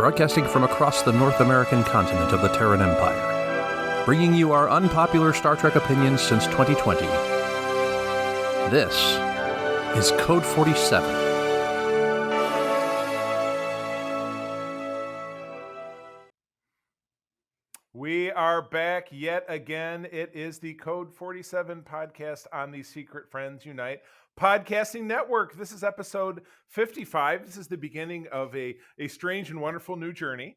broadcasting from across the North American continent of the Terran Empire, bringing you our unpopular Star Trek opinions since 2020. This is Code 47. We are back yet again. It is the Code 47 podcast on the Secret Friends Unite podcasting network. This is episode 55. This is the beginning of a strange and wonderful new journey.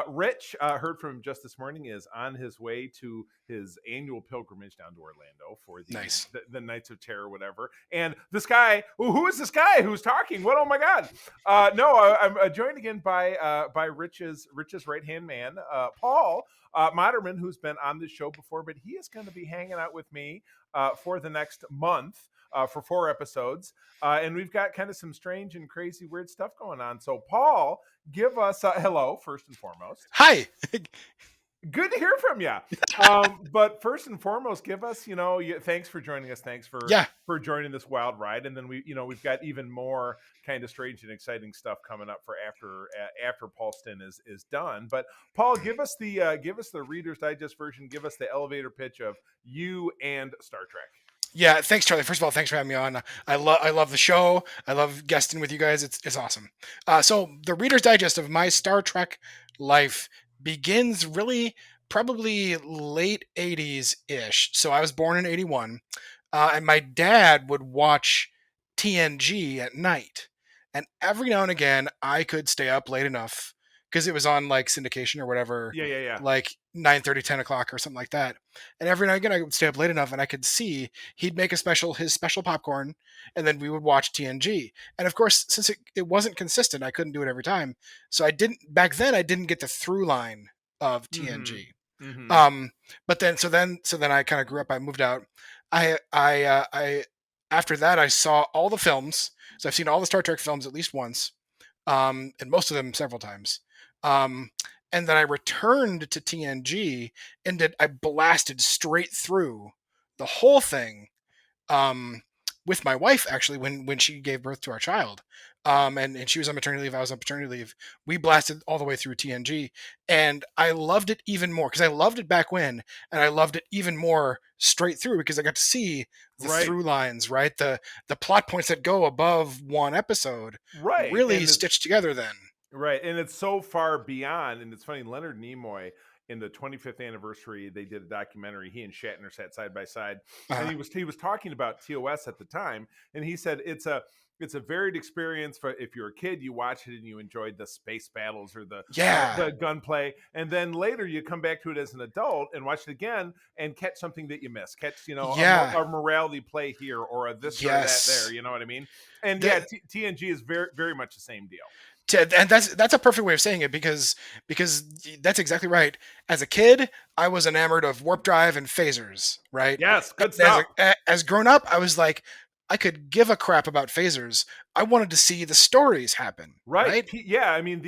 Rich, heard from him just this morning, is on his way to his annual pilgrimage down to Orlando for the Nights of Terror, whatever. And this guy, who is this guy who's talking? What? Oh my God! I'm joined again by Rich's right hand man, Paul Moderman, who's been on this show before, but he is going to be hanging out with me for the next month. For 4 episodes, and we've got kind of some strange and crazy weird stuff going on. So Paul, give us a hello first and foremost. Hi. Good to hear from you. But first and foremost, give us, thanks for joining us. Thanks for joining this wild ride. And then we've got even more kind of strange and exciting stuff coming up for after Paulston is done. But Paul, give us the Reader's Digest version. Give us the elevator pitch of you and Star Trek. Yeah, thanks, Charlie. First of all, thanks for having me on. I love the show. I love guesting with you guys. It's awesome. So the Reader's Digest of my Star Trek life begins really probably late 80s-ish. So I was born in 81, and my dad would watch TNG at night. And every now and again, I could stay up late enough because it was on like syndication or whatever. Yeah. Like 9:30, 10 o'clock or something like that. And every now and again, I would stay up late enough and I could see he'd make his special popcorn, and then we would watch TNG. And of course, since it wasn't consistent, I couldn't do it every time. So I didn't get the through line of TNG. Mm-hmm. But then I kind of grew up. I moved out. I after that, I saw all the films. So I've seen all the Star Trek films at least once, and most of them several times. And then I returned to TNG and I blasted straight through the whole thing with my wife, actually, when she gave birth to our child. And she was on maternity leave, I was on paternity leave. We blasted all the way through TNG, and I loved it even more because I loved it back when, and I loved it even more straight through because I got to see the through lines, right? The plot points that go above one episode, really stitched together then. Right, and it's so far beyond, and it's funny, Leonard Nimoy, in the 25th anniversary, they did a documentary, he and Shatner sat side by side, and he was talking about TOS at the time, and he said it's a varied experience. For if you're a kid, you watch it and you enjoyed the space battles or the gunplay, and then later you come back to it as an adult and watch it again and catch something that you missed, catch a morality play here or a this or that there, you know what I mean? And TNG is very, very much the same deal. And that's a perfect way of saying it because that's exactly right. As a kid, I was enamored of warp drive and phasers, right? Yes, good stuff. As grown up, I was like, I could give a crap about phasers. I wanted to see the stories happen. Right? Yeah, I mean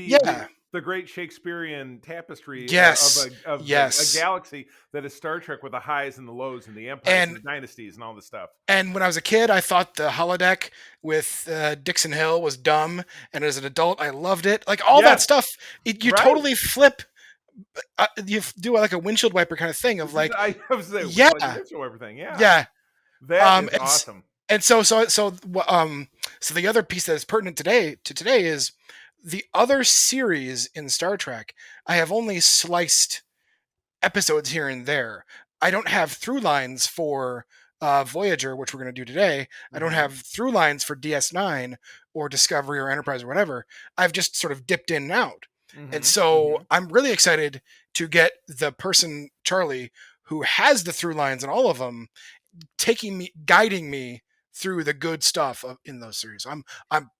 the great Shakespearean tapestry of a galaxy that is Star Trek with the highs and the lows and the empires and the dynasties and all this stuff. And when I was a kid, I thought the holodeck with Dixon Hill was dumb. And as an adult, I loved it. Like all that stuff, you totally flip. You do like a windshield wiper kind of thing of like, like windshield wiper thing. Yeah. That is awesome. And so the other piece that is pertinent to today is the other series in Star Trek. I have only sliced episodes here and there. I don't have through lines for Voyager, which we're going to do today. Mm-hmm. I don't have through lines for DS9 or Discovery or Enterprise or whatever. I've just sort of dipped in and out. Mm-hmm. And so I'm really excited to get the person, Charlie, who has the through lines in all of them, guiding me through the good stuff in those series. I'm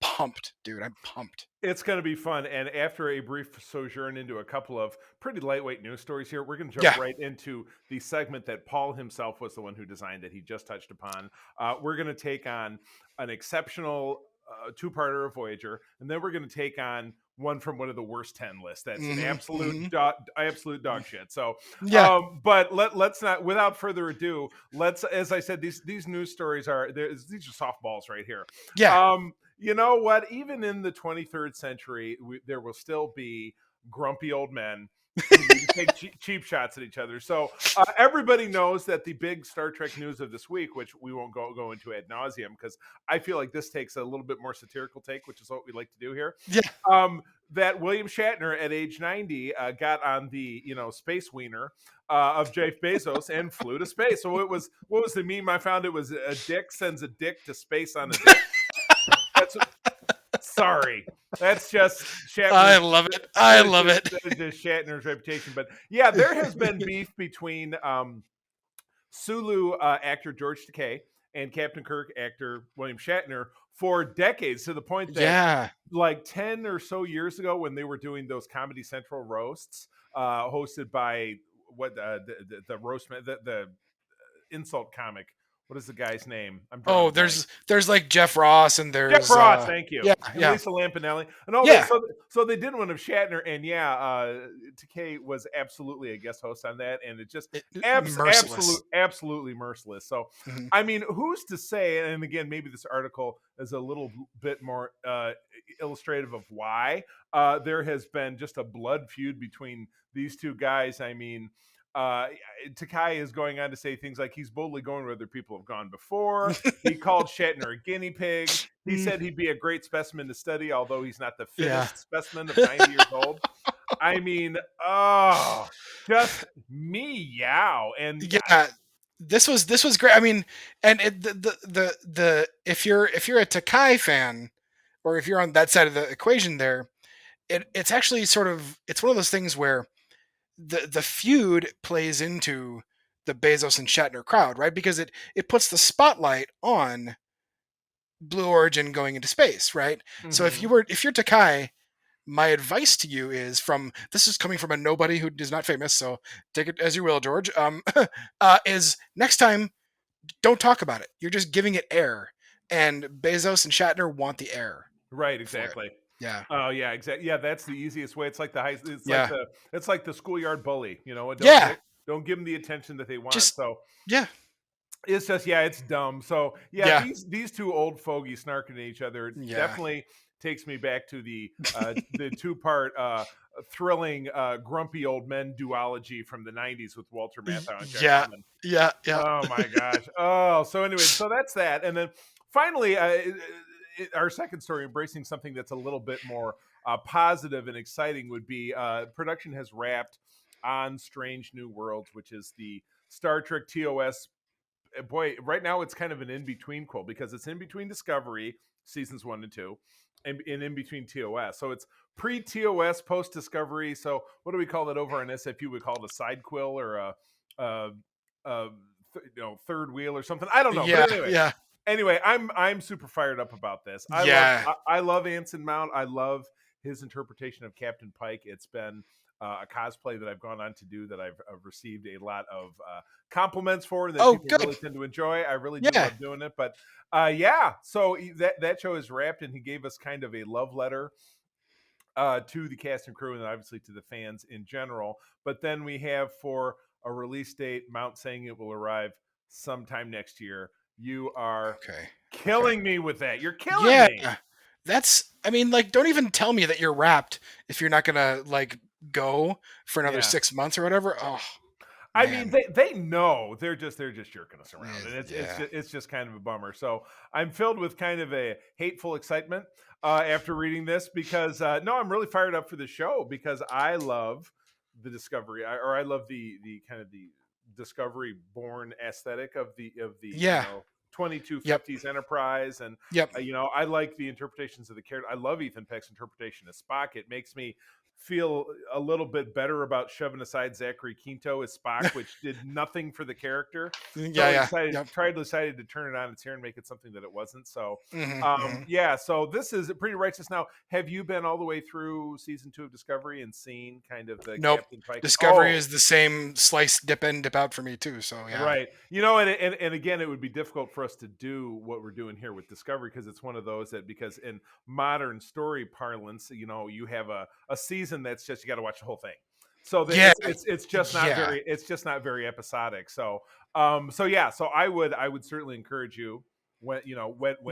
pumped, dude. I'm pumped. It's going to be fun. And after a brief sojourn into a couple of pretty lightweight news stories here, we're going to jump right into the segment that Paul himself was the one who designed that he just touched upon. We're going to take on an exceptional two-parter of Voyager, and then we're going to take on one from one of the worst 10 lists. That's an absolute dog shit. So, but let's not, without further ado, as I said, these news stories these are softballs right here. Yeah. You know what? Even in the 23rd century, there will still be grumpy old men who need to take cheap shots at each other. So everybody knows that the big Star Trek news of this week, which we won't go into ad nauseum, because I feel like this takes a little bit more satirical take, which is what we like to do here. Yeah. That William Shatner at age 90 got on the space wiener of Jeff Bezos and flew to space. So what was the meme I found? It was a dick sends a dick to space on a dick. Sorry, that's just Shatner's, I love it. I love it. Just Shatner's reputation. But yeah, there has been beef between Sulu actor George Takei and Captain Kirk actor William Shatner for decades, to the point that like 10 or so years ago, when they were doing those Comedy Central roasts hosted by the roast man, the insult comic. What is the guy's name? There's like Jeff Ross, and there's Jeff Ross. Thank you. And Yeah. Lisa Lampanelli. And so they did one of Shatner, and Takei was absolutely a guest host on that, and it just absolutely merciless. So I mean, who's to say? And again, maybe this article is a little bit more illustrative of why there has been just a blood feud between these two guys. I mean, Takei is going on to say things like he's boldly going where other people have gone before. He called Shatner a guinea pig. He said he'd be a great specimen to study, although he's not the fittest specimen of 90 years old. I mean, just meow. And this was great. I mean, and the if you're a Takei fan, or if you're on that side of the equation there, it's actually it's one of those things where the feud plays into the Bezos and Shatner crowd, right? Because it puts the spotlight on Blue Origin going into space, right? So if you're Takei, my advice to you is this is coming from a nobody who is not famous, so take it as you will, George. Is next time, don't talk about it. You're just giving it air, and Bezos and Shatner want the air. Right, exactly. Yeah. Oh yeah, exactly. Yeah, that's the easiest way. It's like it's like the schoolyard bully. Don't give them the attention that they want. It's just it's dumb. So these two old fogies snarking at each other definitely takes me back to the 2-part thrilling grumpy old men duology from the 90s with Walter Matthau and Jack Lemmon. Yeah. Oh my gosh. So anyway, so that's that, and then finally. Our second story, embracing something that's a little bit more positive and exciting, would be production has wrapped on Strange New Worlds, which is the Star Trek TOS. Boy, right now it's kind of an in-between quote, because it's in between Discovery seasons 1 and 2 and in between TOS. So it's pre-TOS, post-Discovery. So what do we call that over on SFU? We call it a side quill or a third wheel or something. I don't know. But anyway. Anyway, I'm super fired up about this. I love Anson Mount. I love his interpretation of Captain Pike. It's been a cosplay that I've gone on to do that I've received a lot of compliments for, that people really tend to enjoy. I really do love doing it. But so that show is wrapped, and he gave us kind of a love letter to the cast and crew, and obviously to the fans in general. But then we have, for a release date, Mount saying it will arrive sometime next year. You are killing me with that. You're killing me. I mean, like, don't even tell me that you're wrapped if you're not gonna go for another 6 months or whatever. Oh, I mean, they know they're just jerking us around, and it's just kind of a bummer. So I'm filled with kind of a hateful excitement after reading this, because I'm really fired up for the show, because I love the Discovery, I love the kind of the Discovery born aesthetic of the 2250s Enterprise, and I like the interpretations of the character. I love Ethan Peck's interpretation of Spock. It makes me feel a little bit better about shoving aside Zachary Quinto as Spock, which did nothing for the character. Decided to turn it on its ear and make it something that it wasn't. So so this is pretty righteous. Now, have you been all the way through season 2 of Discovery and seen kind of the Captain Pike? Discovery is the same slice, dip in, dip out for me too. So right. And again, it would be difficult for us to do what we're doing here with Discovery, because it's one of those that, because in modern story parlance, you have a season that's just, you got to watch the whole thing. So it's just not very episodic. So so I would certainly encourage you, when you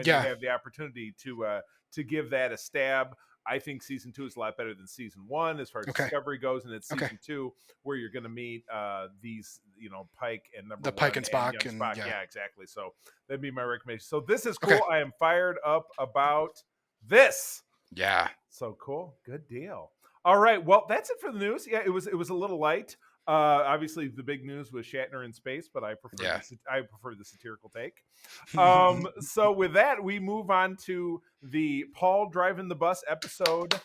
have the opportunity to give that a stab. I think season 2 is a lot better than season 1 as far as Okay. discovery goes, and it's Okay. season 2 where you're going to meet these, Pike and number The 1 Pike and Spock young and Spock. yeah. Yeah, exactly. So that'd be my recommendation. So this is cool. Okay. I am fired up about this. Yeah. So cool. Good deal. All right. Well, that's it for the news. Yeah, it was a little light. Obviously, the big news was Shatner in space, but I prefer the satirical take. So with that, we move on to the Paul driving the bus episode,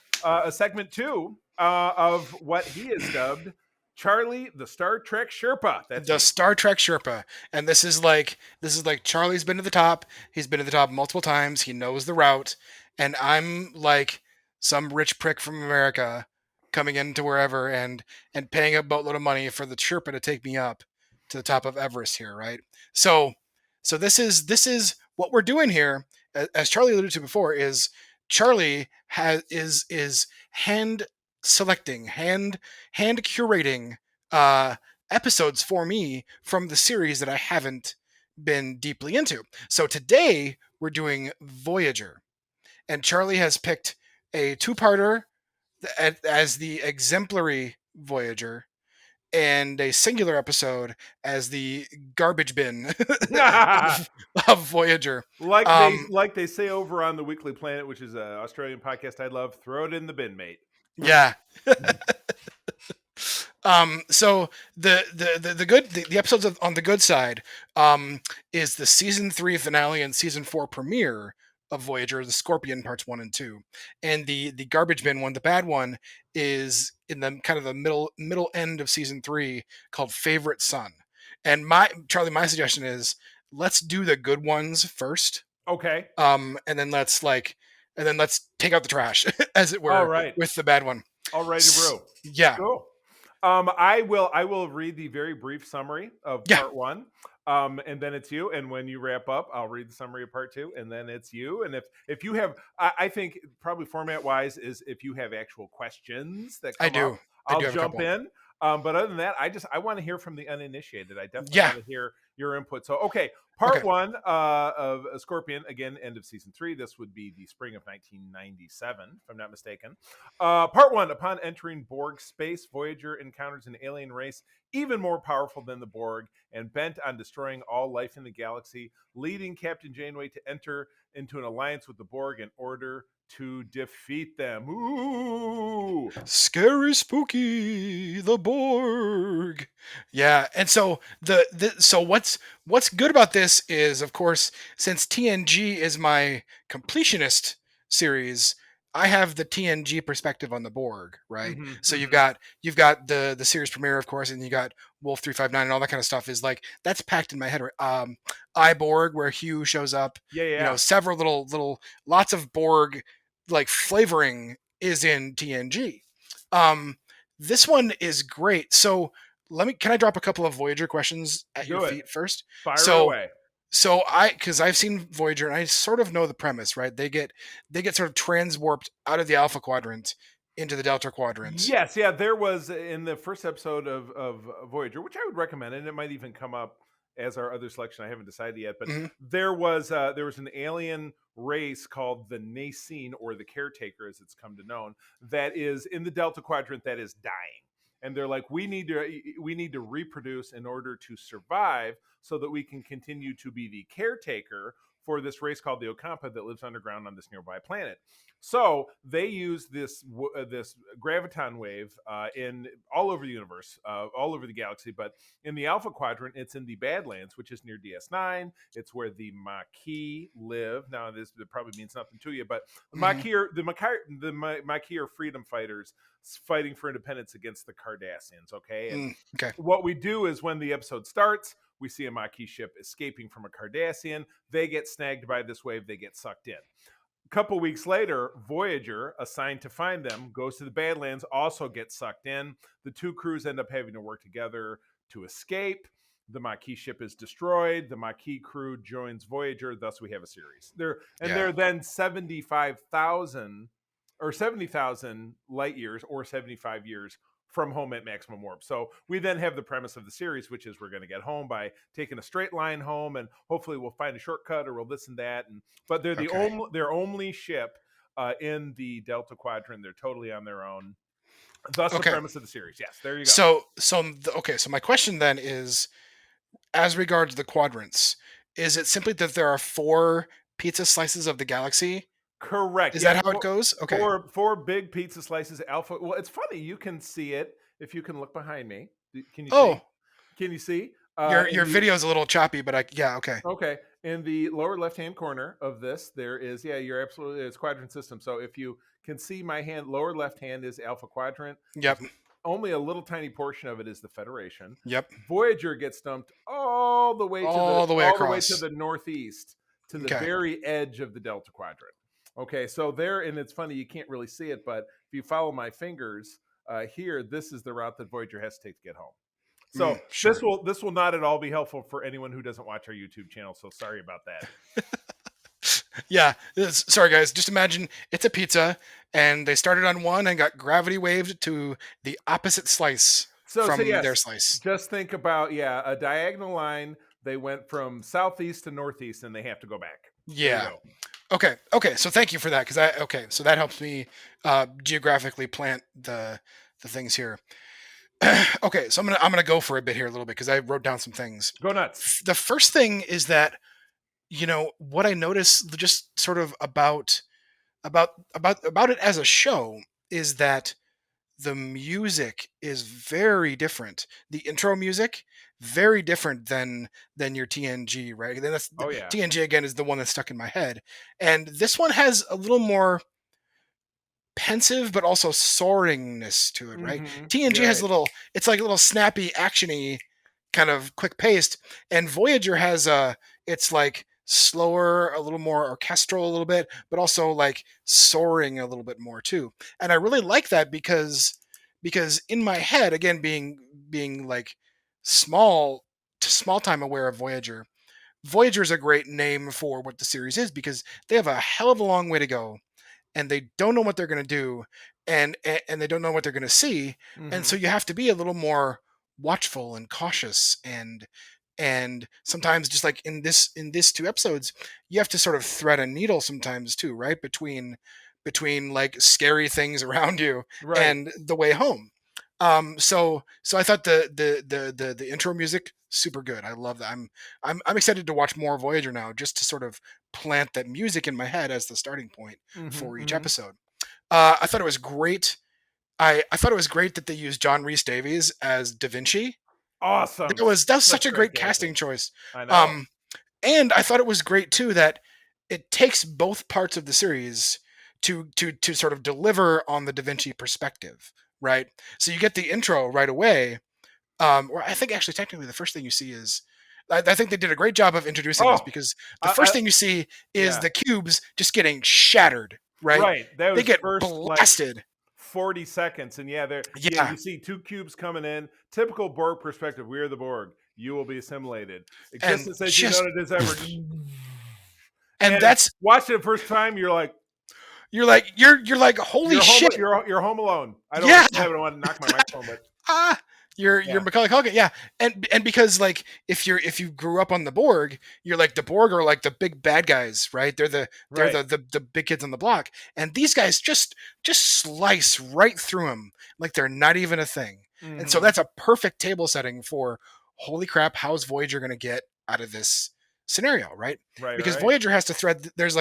segment 2 of what he is dubbed Charlie the Star Trek Sherpa. That's the me. Star Trek Sherpa, and this is like Charlie's been to the top. He's been to the top multiple times. He knows the route, and I'm like some rich prick from America coming into wherever and paying a boatload of money for the Sherpa to take me up to the top of Everest here, right? So this is what we're doing here, as Charlie alluded to before. Is Charlie is hand selecting, hand curating episodes for me from the series that I haven't been deeply into. So today we're doing Voyager, and Charlie has picked a two-parter as the exemplary Voyager, and a singular episode as the garbage bin of Voyager. like they say over on the Weekly Planet, which is an Australian podcast I love. Throw it in the bin, mate. Yeah. So the episodes on the good side is the season 3 finale and season 4 premiere of Voyager, the Scorpion parts 1 and 2, and the garbage bin one, the bad one, is in the kind of the middle end of season 3, called Favorite Son. And my suggestion is, let's do the good ones first, Okay. and then let's take out the trash, as it were. All right. With the bad one. All righty, bro. Yeah. Cool. I will read the very brief summary of part 1. And then it's you. And when you wrap up, I'll read the summary of part 2, and then it's you. And if you have, I think probably format wise is if you have actual questions that come up, I'll jump in. But other than that, I want to hear from the uninitiated. I definitely want to hear your input. So, okay, part 1 of Scorpion, again, end of season 3. This would be the spring of 1997, if I'm not mistaken. Part 1, upon entering Borg space, Voyager encounters an alien race even more powerful than the Borg and bent on destroying all life in the galaxy, leading Captain Janeway to enter into an alliance with the Borg in order to defeat them. Ooh, scary, spooky, the Borg. Yeah, and so so what's good about this is, of course, since TNG is my completionist series, I have the TNG perspective on the Borg, right? Mm-hmm, so you've got the series premiere, of course, and you got Wolf 359 and all that kind of stuff. Is like, that's packed in my head. Borg, where Hugh shows up. Yeah. Several little lots of Borg like flavoring is in TNG. This one is great. So can I drop a couple of Voyager questions at your feet first? Fire away. So because I've seen Voyager and I sort of know the premise, right? They get sort of transwarped out of the Alpha Quadrant into the Delta Quadrant. Yes, yeah. There was in the first episode of Voyager, which I would recommend, and it might even come up as our other selection. I haven't decided yet, but there was an alien race called the Nacine, or the Caretaker, as it's come to known, that is in the Delta Quadrant that is dying. And they're like, we need to reproduce in order to survive, so that we can continue to be the caretaker for this race called the Ocampa that lives underground on this nearby planet. So they use this graviton wave in all over the universe, all over the galaxy. But in the Alpha Quadrant, it's in the Badlands, which is near DS9. It's where the Maquis live. Now, it probably means nothing to you, but the Maquis are freedom fighters fighting for independence against the Cardassians. Okay, and what we do is, when the episode starts, we see a Maquis ship escaping from a Cardassian. They get snagged by this wave. They get sucked in. A couple weeks later, Voyager, assigned to find them, goes to the Badlands, also gets sucked in. The two crews end up having to work together to escape. The Maquis ship is destroyed. The Maquis crew joins Voyager. Thus, we have a series. They're then 70,000 light years, or 75 years from home at maximum warp. So we then have the premise of the series, which is we're going to get home by taking a straight line home, and hopefully we'll find a shortcut, or we'll this and that. But they're their only ship in the Delta Quadrant. They're totally on their own. Thus, the Okay. premise of the series. Yes, there you go. So my question then is, as regards the quadrants, is it simply that there are 4 pizza slices of the galaxy? Correct. Is Yeah, that how it goes? Okay. four big pizza slices. Alpha. Well, it's funny. You can see it if you can look behind me. Can you Oh, see? Can you see? In your the video is a little choppy, but yeah, okay. Okay. In the lower left-hand corner of this, there is, yeah, you're absolutely, it's quadrant system. So if you can see my hand, lower left hand is Alpha Quadrant. Yep. Only a little tiny portion of it is the Federation. Yep. Voyager gets dumped all the way All the way all the way to across. the northeast, to the Okay. very edge of the Delta Quadrant. Okay, so there, and it's funny, you can't really see it, but if you follow my fingers here, this is the route that Voyager has to take to get home. So Sure. this will not at all be helpful for anyone who doesn't watch our YouTube channel. So sorry about that. Yeah. Sorry, guys. Just imagine it's a pizza, and they started on one and got gravity waved to the opposite slice from Yes, their slice. just think about a diagonal line. They went from southeast to northeast, and they have to go back. Yeah. Okay. So thank you for that, because so that helps me geographically plant the things here. Okay, so I'm gonna go for a bit here a little bit because I wrote down some things. Go nuts. The first thing is that, what I notice just sort of about it as a show is that the music is very different. The intro music, very different than your TNG, right? Oh yeah. TNG again is the one that's stuck in my head, and this one has a little more pensive but also soaringness to it, right? TNG has it's like a little snappy, actiony kind of quick paced, and Voyager has it's like slower, a little more orchestral a little bit, but also like soaring a little bit more too. And I really like that because in my head, again, being like small time aware of Voyager, Voyager's a great name for what the series is because they have a hell of a long way to go, and they don't know what they're going to do, and they don't know what they're going to see, and so you have to be a little more watchful and cautious, and sometimes, just like in this 2 episodes, you have to sort of thread a needle sometimes too, right, between like scary things around you and the way home. So I thought the intro music super good. I love that. I'm excited to watch more Voyager now, just to sort of plant that music in my head as the starting point for each episode. I thought it was great. I thought it was great that they used John Rhys Davies as Da Vinci. Awesome. That was such a great casting choice. I know. And I thought it was great too that it takes both parts of the series to sort of deliver on the Da Vinci perspective, right? So you get the intro right away. Or I think actually technically the first thing you see is, I think they did a great job of introducing this, because the first thing you see is the cubes just getting shattered, right? Right. They get blasted. Like 40 seconds, and you see 2 cubes coming in. Typical Borg perspective. We are the Borg. You will be assimilated. Existence as you know it is ever. And that's, watch it the first time. You're like, holy shit. You're home alone. I don't want to knock my microphone, but you're Macaulay Culkin, yeah, and because like if you grew up on the Borg, you're like, the Borg are like the big bad guys, right? They're the big kids on the block, and these guys just slice right through them like they're not even a thing. And so that's a perfect table setting for, holy crap, how's Voyager going to get out of this scenario, right? Because Voyager has to thread, there's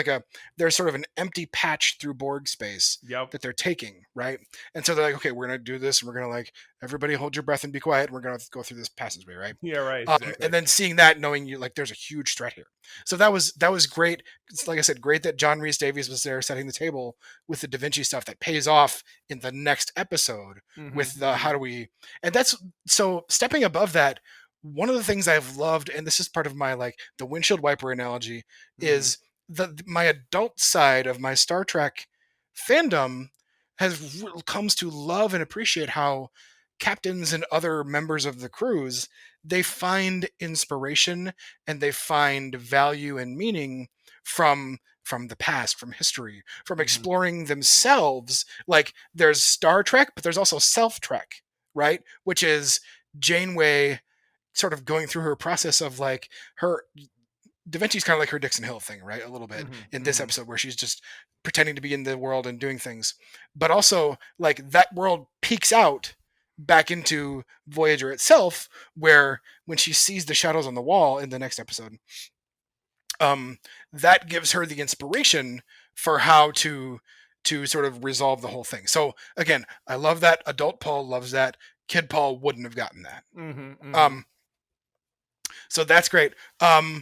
sort of an empty patch through Borg space that they're taking, right? And so they're like, okay, we're gonna do this, and we're gonna, like, everybody hold your breath and be quiet, we're gonna go through this passageway, right? Yeah, right. Exactly. And then seeing that, knowing you, like, there's a huge threat here. So that was great. It's, like I said, great that John Rhys Davies was there setting the table with the Da Vinci stuff that pays off in the next episode with the how do we, and that's, so stepping above that, one of the things I've loved, and this is part of my, like, the windshield wiper analogy, is my adult side of my Star Trek fandom comes to love and appreciate how captains and other members of the crews, they find inspiration and they find value and meaning from the past, from history, from exploring themselves. Like, there's Star Trek, but there's also Self Trek, right? Which is Janeway sort of going through her process of, like, her Da Vinci's kind of like her Dixon Hill thing, right? A little bit in this episode where she's just pretending to be in the world and doing things. But also, like, that world peeks out back into Voyager itself, where when she sees the shadows on the wall in the next episode, that gives her the inspiration for how to sort of resolve the whole thing. So again, I love that. Adult Paul loves that. Kid Paul wouldn't have gotten that. So that's great. So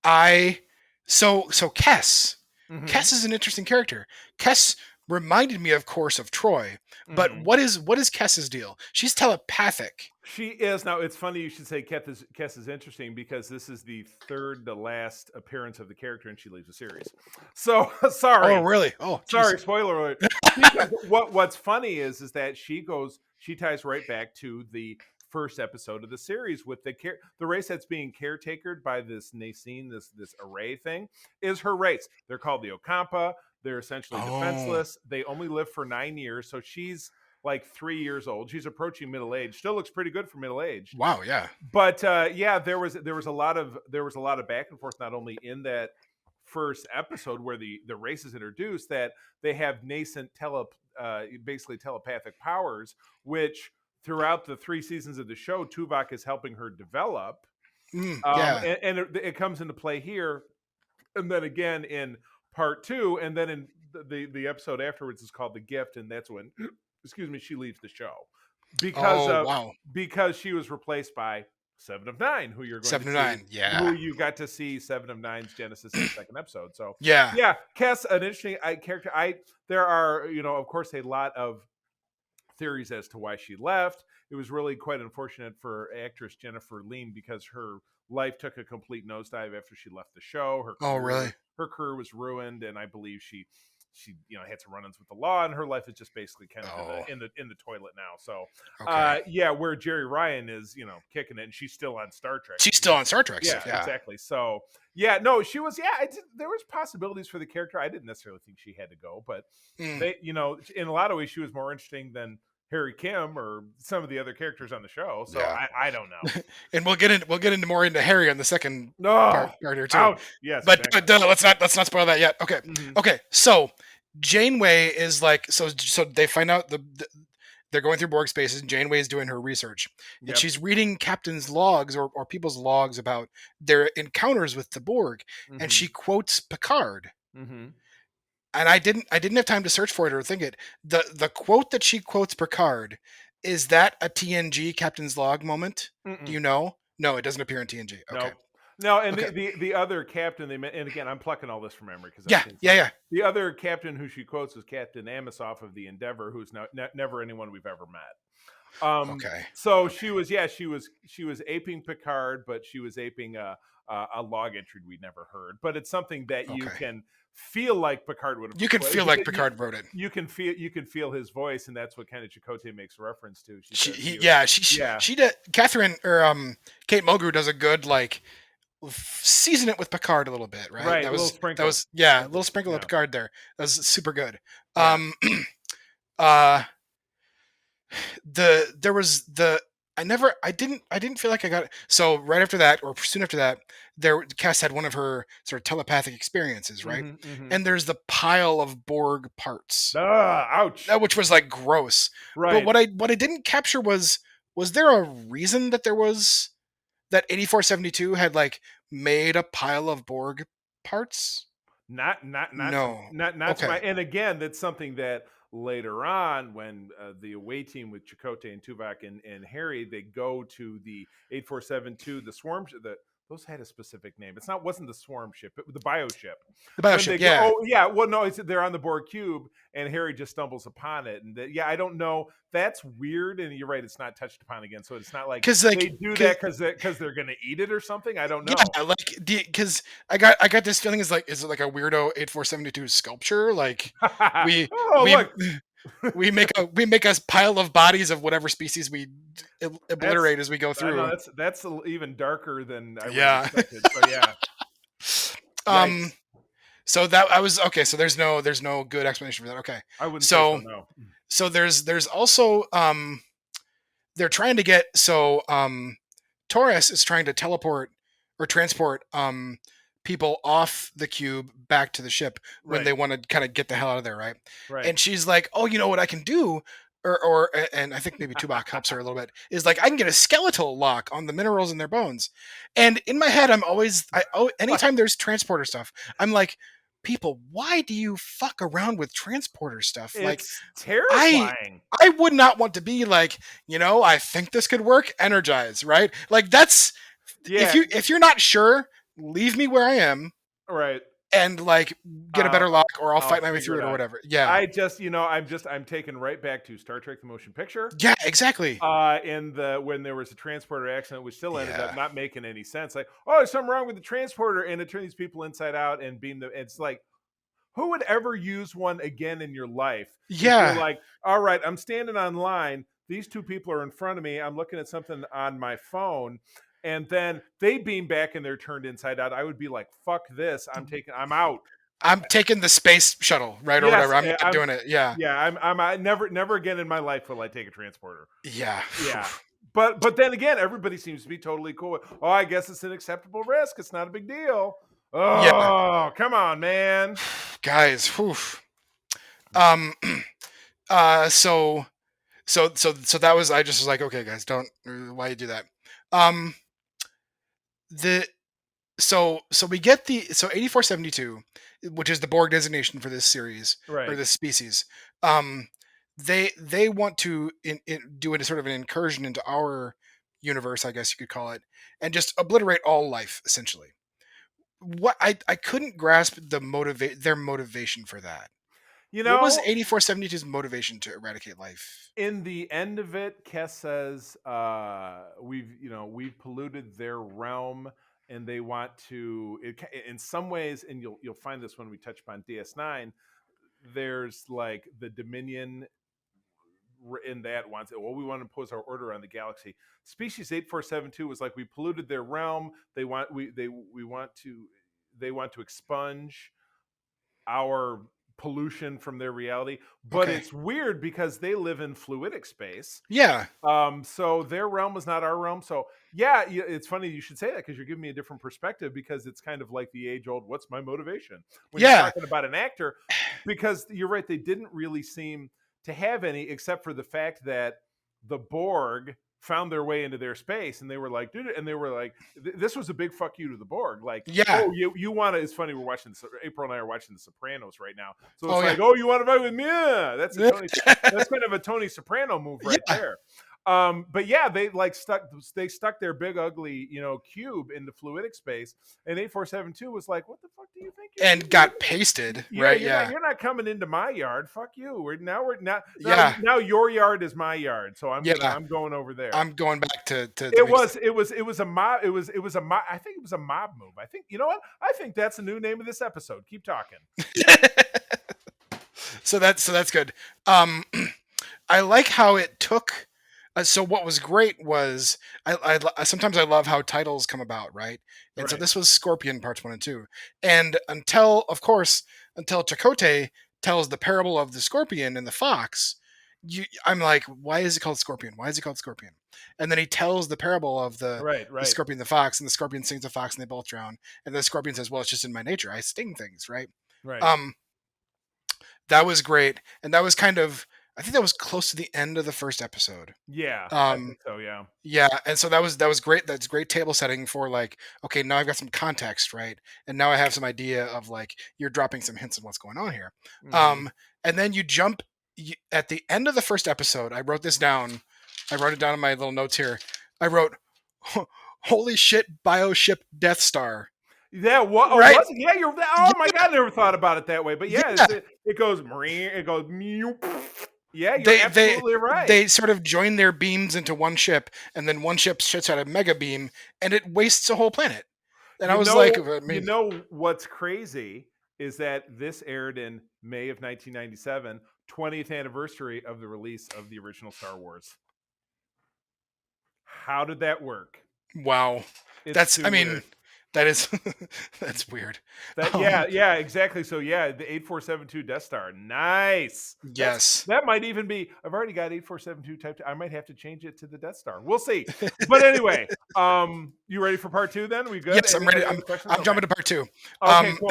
Kess. Kess is an interesting character. Kess reminded me, of course, of Troy. But what is Kess's deal? She's telepathic. She is. Now, it's funny you should say Kess is interesting, because this is the third to last appearance of the character, and she leaves the series. So, sorry. Oh, really? Oh, sorry. Spoiler alert. What's funny is that she ties right back to the first episode of the series with the race that's being caretakered by this Nacine, this array thing, is her race. They're called the Ocampa. They're essentially defenseless. They only live for 9 years. So she's like 3 years old. She's approaching middle age. Still looks pretty good for middle age. Wow, yeah. But there was a lot of back and forth, not only in that first episode where the race is introduced, that they have nascent basically telepathic powers, which throughout the 3 seasons of the show, Tuvok is helping her develop. And it comes into play here, and then again in part 2, and then in the episode afterwards is called The Gift, and that's when she leaves the show because she was replaced by Seven of Nine, who you're going to see, who you got to see Seven of Nine's genesis in the second episode. So Kess, an interesting character. There are, of course, a lot of theories as to why she left. It was really quite unfortunate for actress Jennifer Lean, because her life took a complete nosedive after she left the show. Her career was ruined, and I believe she had some run-ins with the law, and her life is just basically kind of in the toilet now. So where Jerry Ryan is, kicking it, and she's still on Star Trek. She's still on Star Trek. Yeah, exactly. So she was. There was possibilities for the character. I didn't necessarily think she had to go, but they, in a lot of ways, she was more interesting than Harry Kim or some of the other characters on the show. So I don't know. And we'll get into more into Harry on the second part here too. Ouch. Yes, but let's not spoil that yet. Okay. Okay. So Janeway is like, so they find out they're going through Borg spaces, and Janeway is doing her research, and she's reading captains' logs or people's logs about their encounters with the Borg, and she quotes Picard. And I didn't have time to search for it or think it. The quote that she quotes Picard, is that a TNG captain's log moment? Do you know? No, it doesn't appear in TNG. Okay. No, and the other captain they met, and again, I'm plucking all this from memory because the other captain who she quotes is Captain Amisoff of the Endeavor, who's never anyone we've ever met. So she was aping Picard, but she was aping a log entry we'd never heard. But it's something that you can feel like Picard would have. You can feel like Picard wrote it. You can feel his voice, and that's what kind of Chakotay makes reference to. She did. Catherine or Kate Mulgrew does a good season it with Picard a little bit, right? Right. A little sprinkle of Picard there. That was super good. I didn't feel like I got it. So right after that, or soon after that, Cass had one of her sort of telepathic experiences, right? And there's the pile of Borg parts. Ouch! Which was like gross. Right. But what I didn't capture was there a reason that there was that 8472 had made a pile of Borg parts? No. And again, that's something that later on, when the away team with Chakotay and Tuvok and Harry, they go to the 8472, the swarm. Those had a specific name. Wasn't the swarm ship, it was the bio ship. The bio ship, yeah. Well, no, they're on the Borg cube, and Harry just stumbles upon it, and I don't know. That's weird, and you're right. It's not touched upon again, so it's not like they do that because they're gonna eat it or something. I don't know. Yeah, because I got this feeling is it like a weirdo 8472 sculpture? We make a pile of bodies of whatever species we obliterate as we go through. No, that's even darker than I would have expected. So So that I was okay. So there's no good explanation for that. Okay. I wouldn't say so, no. So there's also they're trying to get Torres is trying to teleport, or transport people off the cube back to the ship when they Right. want to kind of get the hell out of there, right? Right. And she's like, "Oh, you know what I can do?" And I think maybe Tuvok helps her a little bit. Is like I can get a skeletal lock on the minerals in their bones. And in my head, anytime there's transporter stuff, I'm like, people, why do you fuck around with transporter stuff? Like, It's I terrifying. I would not want to be like, I think this could work. Energize, right? Like that's Yeah. if you're not sure, leave me where I am Right. and like get a Uh, better lock, or I'll I'll fight my way figure through it it or out. whatever. Yeah, I'm taken right back to Star Trek: The Motion Picture. yeah, exactly. In the when there was a transporter accident, which still ended up Yeah, not making any sense. Like, oh, there's something wrong with the transporter, and it turned these people inside out and beam them. It's like, who would ever use one again in your life if you're yeah. like, all right, I'm standing on line, these two people are in front of me, I'm looking at something on my phone, and then they beam back and they're turned inside out. I would be like, fuck this, I'm out. I'm taking the space shuttle, right, or Yes, whatever. I'm not doing it. Yeah, yeah, I never again in my life will I take a transporter. yeah, Yeah. But then again, everybody seems to be totally cool with, oh, I guess it's an acceptable risk. It's not a big deal. yeah. Oh, come on, man. Guys, whew. Um, so that was, I just was like, okay, guys, don't, why you do that? Um, the so we get the 8472, which is the Borg designation for this series or Right. this species. Um, they want to do a sort of an incursion into our universe, I guess you could call it, and just obliterate all life essentially. What I couldn't grasp their motivation for that. You What was know, 8472's motivation to eradicate life? in the end of it, Kess says, we've polluted their realm, and they want to. In some ways, and you'll find this when we touch upon DS9. There's like the Dominion in that wants it. Well, we want to impose our order on the galaxy. Species 8472 was like, we polluted their realm. They want to expunge our pollution from their reality. But Okay. it's weird because they live in fluidic space. Yeah. So their realm is not our realm. So yeah, it's funny you should say that, because you're giving me a different perspective, because it's kind of like the age old, what's my motivation? When you're Yeah. talking about an actor, because you're right, they didn't really seem to have any, except for the fact that the Borg found their way into their space, and they were like, dude, and they were like, this was a big fuck you to the Borg. Like, Yeah. oh, you want to, it's funny, we're watching April and I are watching The Sopranos right now. So it's Oh yeah. like, oh, you want to fight with me? Yeah, that's kind of a Tony Soprano move right Yeah. there. But yeah, they stuck their big ugly, cube into fluidic space, and 8472 was like, what the fuck do you think you're And doing? got pasted, Yeah, right? Yeah. you're not coming into my yard. Fuck you. Yeah. Now your yard is my yard, so Yeah. I'm going over there. I'm going back to the It big was a mob. It was a mob. I think it was a mob move. I think, you know what? I think that's the new name of this episode. Keep talking. So that's good. I like how it took. So what was great was sometimes I love how titles come about, right? And so Right. this was Scorpion parts 1 and 2, and until Chakotay tells the parable of the scorpion and the fox, I'm like, why is it called Scorpion? Why is it called Scorpion? And then he tells the parable of the Right. scorpion, and the fox, and the scorpion stings the fox, and they both drown. And the scorpion says, "Well, it's just in my nature. I sting things, right?" Right. Um, that was great, and that was kind of, I think that was close to the end of the first episode. Yeah, I Um, think so. Yeah. yeah, and so that was great. That's great table setting for like, okay, now I've got some context, right? And now I have some idea of like, you're dropping some hints of what's going on here. Mhm. And then at the end of the first episode. I wrote this down. I wrote it down in my little notes here. I wrote, "Holy shit, bioship Death Star." Yeah, what? Oh, Right? was it? Yeah, you're. Oh my god, I never thought about it that way. But yeah, Yeah. it goes. It goes. Meow. Yeah, you're They absolutely right. they sort of join their beams into one ship, and then one ship shoots out a mega beam, and it wastes a whole planet. And I was like, I You mean, know what's crazy is that this aired in May of 1997, 20th anniversary of the release of the original Star Wars. How did that work? wow. It's That's, too I mean, weird. That is that's weird. Yeah, exactly. So yeah, the 8472 Death Star. Nice. Yes. That might even be. I've already got 8472 Type 2. I might have to change it to the Death Star. We'll see. But anyway, you ready for part 2 then? We good? Yes, I'm ready. Any other questions? I'm jumping to part 2. Okay, cool.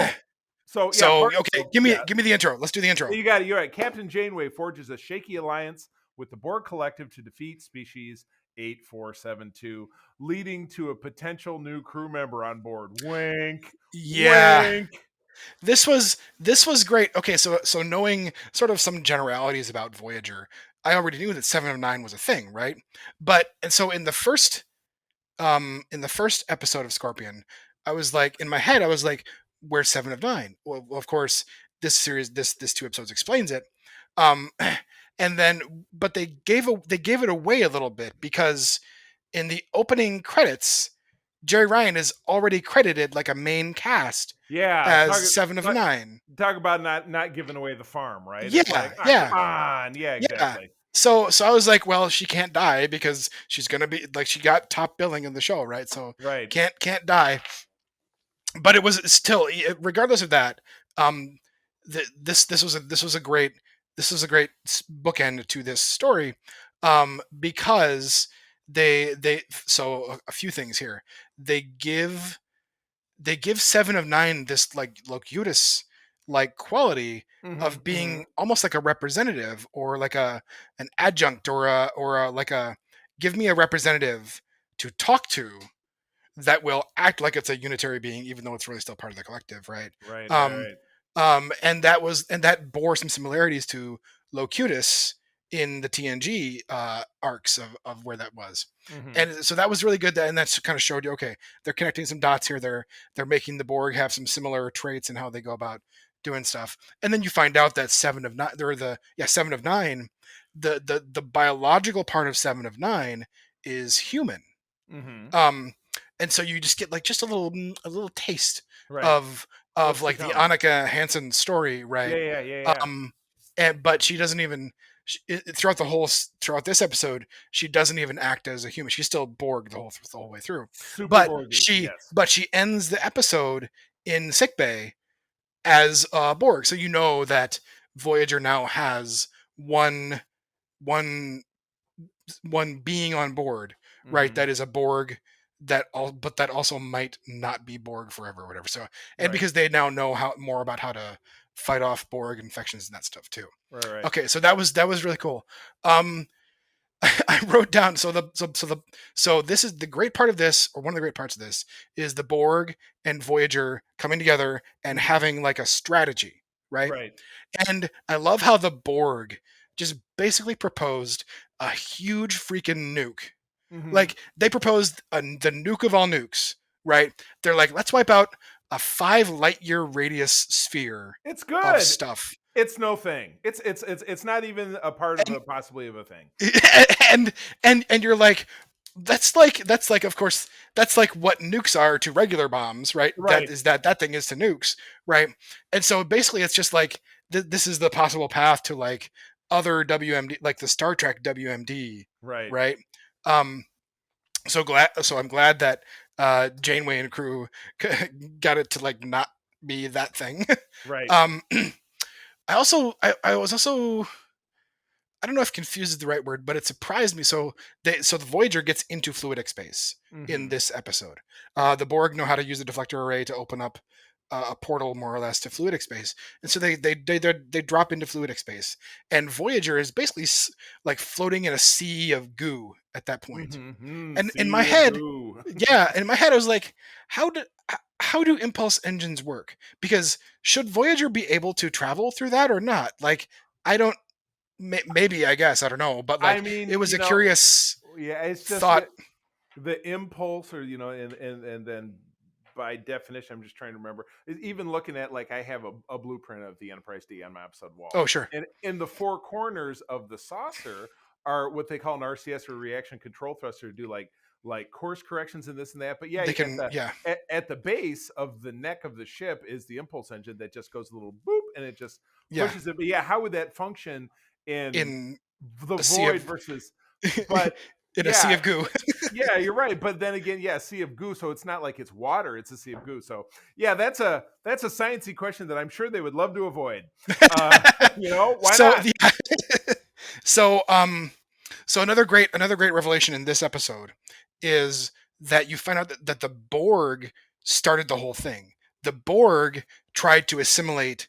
So yeah, Okay, give me the intro. Let's do the intro. You got it. You're right. Captain Janeway forges a shaky alliance with the Borg Collective to defeat species 8472, leading to a potential new crew member on board. Wink. Yeah. Wink. This was great. Okay, so knowing sort of some generalities about Voyager, I already knew that 7 of 9 was a thing, right? And so in the first episode of Scorpion, I was like, in my head, I was like, where's 7 of 9? Well, of course, this 2 episodes explains it. And then, but they gave it away a little bit, because in the opening credits, Jerry Ryan is already credited like a main cast. Yeah, as 7 of 9. Talk about not giving away the farm, right? Yeah, come on. Yeah, exactly. Yeah. So I was like, well, she can't die because she's gonna be like, she got top billing in the show, right? So right, can't die. But it was still, regardless of that, this was a great bookend to this story, because they so a few things here. They give 7 of 9 this like Locutus like quality of being almost like a representative, or like an adjunct, or a like a, give me a representative to talk to that will act like it's a unitary being, even though it's really still part of the collective, right? Right. And that bore some similarities to Locutus in the TNG arcs of where that was. And so that was really good. And that's kind of showed you, okay, they're connecting some dots here. They're making the Borg have some similar traits in how they go about doing stuff. And then you find out that 7 of 9, or 7 of 9, the biological part of 7 of 9 is human. And so you just get like just a little taste of like the Annika Hansen story, right? Yeah. But she doesn't even throughout this episode, she doesn't even act as a human. She's still Borg the whole way through. But she ends the episode in sickbay as Borg. So you know that Voyager now has one being on board, right? That is a Borg, but that also might not be Borg forever or whatever. So, and because they now know more about how to fight off Borg infections and that stuff too. Right. Okay, so that was really cool. I wrote down, so this is the great part of this, or one of the great parts of this, is the Borg and Voyager coming together and having like a strategy, right? And I love how the Borg just basically proposed a huge freaking nuke. Like, they proposed the nuke of all nukes, right? They're like, let's wipe out a 5 light year radius sphere. It's good of stuff. It's no thing. It's not even a part of possibly of a thing. And you're like, that's like of course that's like what nukes are to regular bombs, right? That thing is to nukes, right? And so basically it's just like this is the possible path to like other WMD, like the Star Trek WMD, right? So I'm glad that Janeway and crew got it to like not be that thing. I was also, I don't know if confused is the right word, but it surprised me. So the Voyager gets into fluidic space in this episode. The Borg know how to use the deflector array to open up a portal, more or less, to fluidic space, and so they drop into fluidic space, and Voyager is basically like floating in a sea of goo at that point. And in my head, I was like, how do impulse engines work? Because should Voyager be able to travel through that or not? Like, I don't. Maybe, I guess, I don't know, but like, I mean, it was a curious it's just thought. The impulse, or and then by definition, I'm just trying to remember, even looking at, like, I have a blueprint of the Enterprise D on my episode wall. Oh, sure. And in the 4 corners of the saucer are what they call an RCS, or reaction control thruster, to do like course corrections and this and that. But they can, at the base of the neck of the ship is the impulse engine that just goes a little boop and it just pushes it. But how would that function in the void versus? But in a sea of goo. Yeah, you're right. But then again, yeah, sea of goo. So it's not like it's water; it's a sea of goo. So yeah, that's a sciencey question that I'm sure they would love to avoid. Why So not? so so another great revelation in this episode is that you find out that the Borg started the whole thing. The Borg tried to assimilate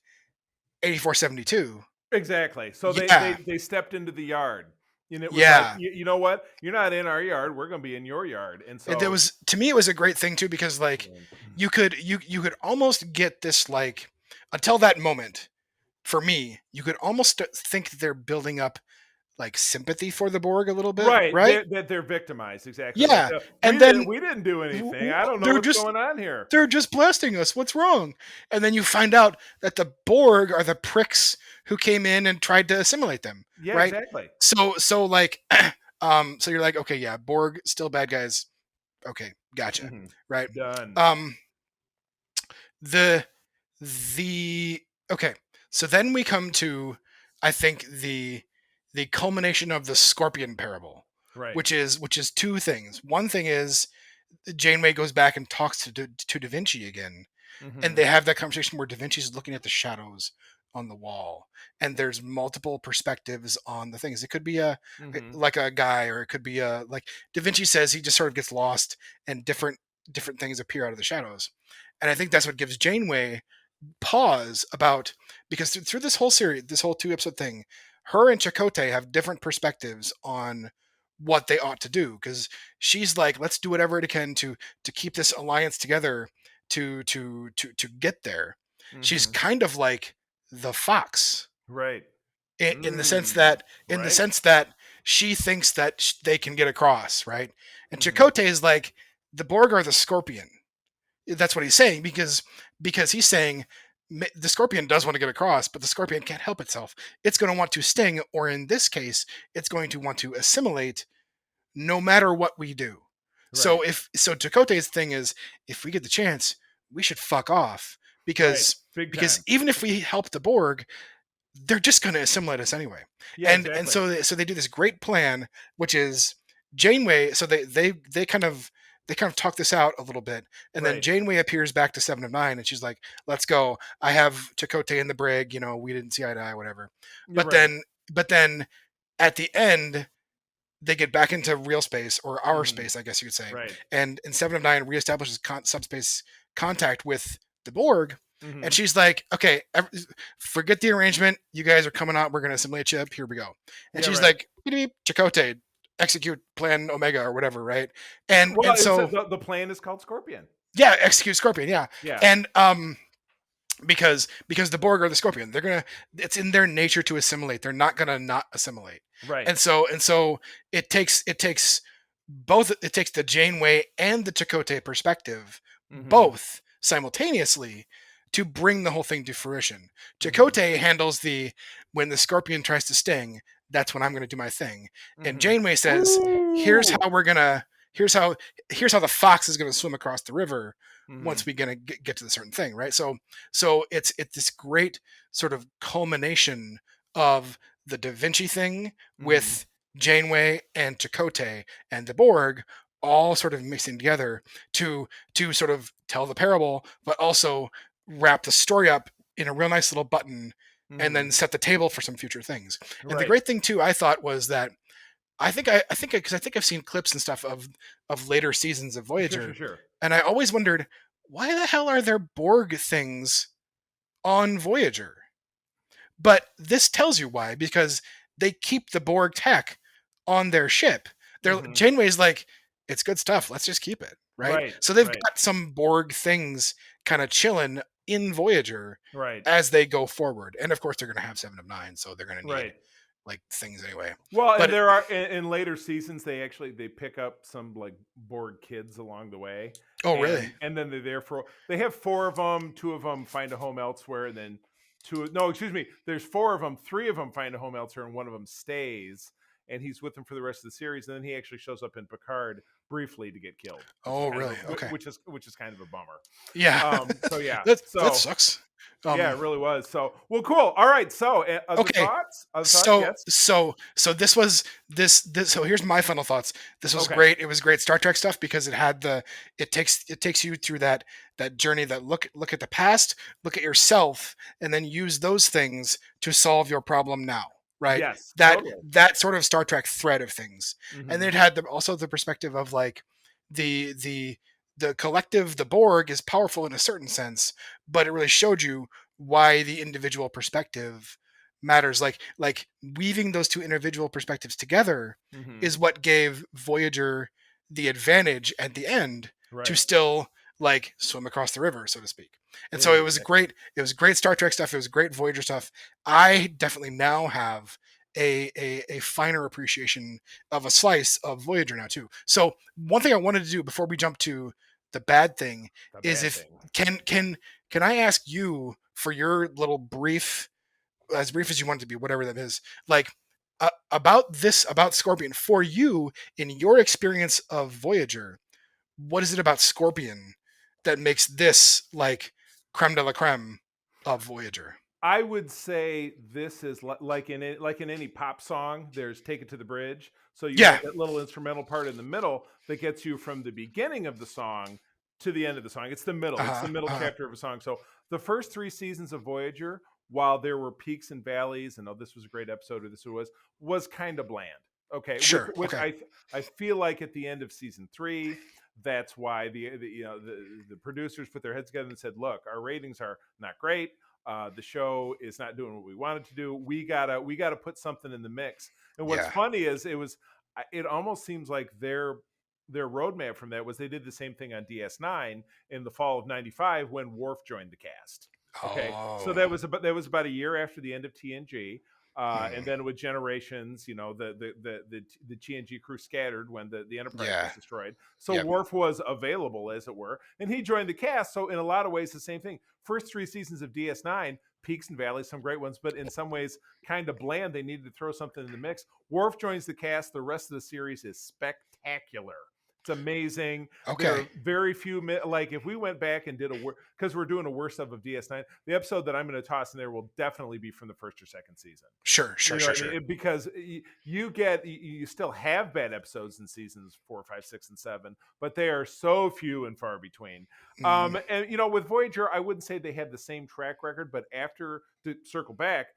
8472. Exactly. So Yeah. they stepped into the yard, and it was like, Yeah. you know what? You're not in our yard. We're going to be in your yard. And And there so, was, to me, it was a great thing too, because like you could almost get this, like, until that moment, for me, you could almost think they're building up like sympathy for the Borg a little bit, right, right? they're victimized. Exactly. Like, Yeah. And then we didn't do anything. I don't know they're what's just going on here. they're just blasting us. What's wrong? And then you find out that the Borg are the pricks who came in and tried to assimilate them, Yeah, right? exactly. So like so you're like, okay, yeah, Borg still bad guys. Okay, gotcha. Mhm. Right. Done. The okay. So then we come to, I think, the culmination of the Scorpion parable, Right. which is two things. One thing is Janeway goes back and talks to Da Vinci again, and Mhm. they have that conversation where Da Vinci's looking at the shadows on the wall, and there's multiple perspectives on the things. It could be Mhm. like a guy, or it could be like Da Vinci says he just sort of gets lost, and different things appear out of the shadows. And I think that's what gives Janeway pause about, because through this whole series, this whole 2-episode thing, her and Chakotay have different perspectives on what they ought to do, because she's like, let's do whatever it can to keep this alliance together, to get there. She's Mhm. kind of like the fox, Right. in the sense that Right. she thinks that they can get across, right? And Mhm. Chakotay is like, the Borg are the scorpion. That's what he's saying, because he's saying the scorpion does want to get across, but the scorpion can't help itself. It's going to want to sting, or in this case, it's going to want to assimilate, no matter what we do. Right. So Chakotay's thing is, if we get the chance, we should fuck off, Right. because Big time. even if we help the Borg, they're just going to assimilate us anyway. Yeah, And exactly. so they do this great plan, which is Janeway. So they kind of talk this out a little bit, and then Right. Janeway appears back to Seven of Nine, and she's like, "Let's go. I have Chakotay in the brig. We didn't see eye to eye, whatever." You're But right. then at the end, they get back into real space, or our Mhm. space, I guess you could say. Right. And Seven of Nine reestablishes subspace contact with the Borg, and Mhm. she's like, "Okay, forget the arrangement. You guys are coming out. We're gonna assimilate you. Here we go." And Yeah, she's right. like, "Beep, beep, Chakotay, execute Plan Omega or whatever, right?" And Well, it's so the plan is called Scorpion. yeah, execute Scorpion, yeah. Yeah. And because the Borg are the Scorpion, it's in their nature to assimilate. They're not gonna not assimilate. Right. And so it takes both. It takes the Janeway and the Chakotay perspective, Mhm. both simultaneously, to bring the whole thing to fruition. Mhm. Chakotay handles when the Scorpion tries to sting. That's when I'm going to do my thing. And Mhm. Janeway says, "Here's Ooh. how we're gonna. Here's how the fox is going to swim across the river once Mhm. we gonna get to the certain thing, right?" So it's this great sort of culmination of the Da Vinci thing Mhm. with Janeway and Chakotay and the Borg all sort of mixing together to sort of tell the parable, but also wrap the story up in a real nice little button, and then Mhm. set the table for some future things. And the Right. great thing too, I thought, was that I think because I think I've seen clips and stuff of later seasons of Sure, sure, Voyager, sure. and I always wondered, why the hell are there Borg things on Voyager? But this tells you why, because they keep the Borg tech on their ship. Mhm. Janeway's like, it's good stuff. Let's just keep it, right? Right. So they've Right. got some Borg things kind of chilling in Voyager Right. as they go forward. And of course, they're going to have Seven of Nine, so they're going to need Right. like things anyway. Well, and But there are in later seasons they pick up some like Borg kids along the way, oh, really? and then they're there for they have four of them. Two of them find a home elsewhere, and then there's four of them. Three of them find a home elsewhere, and one of them stays. and he's with them for the rest of the series, and then he actually shows up in Picard briefly to get killed. Oh, really? Okay. Which is kind of a bummer. Yeah. So yeah. that sucks. Yeah, it really was. So, well, cool. All right. So, other Okay. thoughts? Yes. So this was this. So here's my final thoughts. This was Okay. great. It was great Star Trek stuff because it takes you through that journey, that look at the past, look at yourself, and then use those things to solve your problem now. Right. Yes. That sort of Star Trek thread of things. Mhm. And then it had also the perspective of like the collective, the Borg is powerful in a certain sense, but it really showed you why the individual perspective matters. Like weaving those two individual perspectives together Mhm. is what gave Voyager the advantage at the end Right. to still like swim across the river, so to speak. And so it was great. It was great Star Trek stuff. It was great Voyager stuff. I definitely now have a finer appreciation of a slice of Voyager now too. So one thing I wanted to do before we jump to the bad thing is can I ask you for your little brief, as brief as you want it to be, whatever that is, like about Scorpion for you in your experience of Voyager. What is it about Scorpion that makes this like creme de la creme of Voyager? I would say this is like in any pop song. There's "Take It to the Bridge," so you have that little instrumental part in the middle that gets you from the beginning of the song to the end of the song. It's the middle. It's the middle chapter of a song. So the first 3 seasons of Voyager, while there were peaks and valleys, and this was a great episode, or this was kind of bland. Okay, Sure. Which I feel like at the end of season 3. That's why the producers put their heads together and said, "Look, our ratings are not great. The show is not doing what we wanted to do. We gotta put something in the mix." And what's funny is it almost seems like their roadmap from that was they did the same thing on DS9 in the fall of '95 when Worf joined the cast. Okay, so that was about a year after the end of TNG. And then with Generations, the TNG crew scattered when the Enterprise was destroyed. So Worf was available, as it were, and he joined the cast. So in a lot of ways, the same thing. First 3 seasons of DS9, peaks and valleys, some great ones, but in some ways kind of bland. They needed to throw something in the mix. Worf joins the cast. The rest of the series is spectacular. It's amazing. Okay. There are very few, like if we went back and did because we're doing a worst of DS9, the episode that I'm going to toss in there will definitely be from the first or second season. Sure. I mean? Because you still have bad episodes in seasons 4, 5, 6, and 7, but they are so few and far between. And with Voyager, I wouldn't say they had the same track record, but to circle back,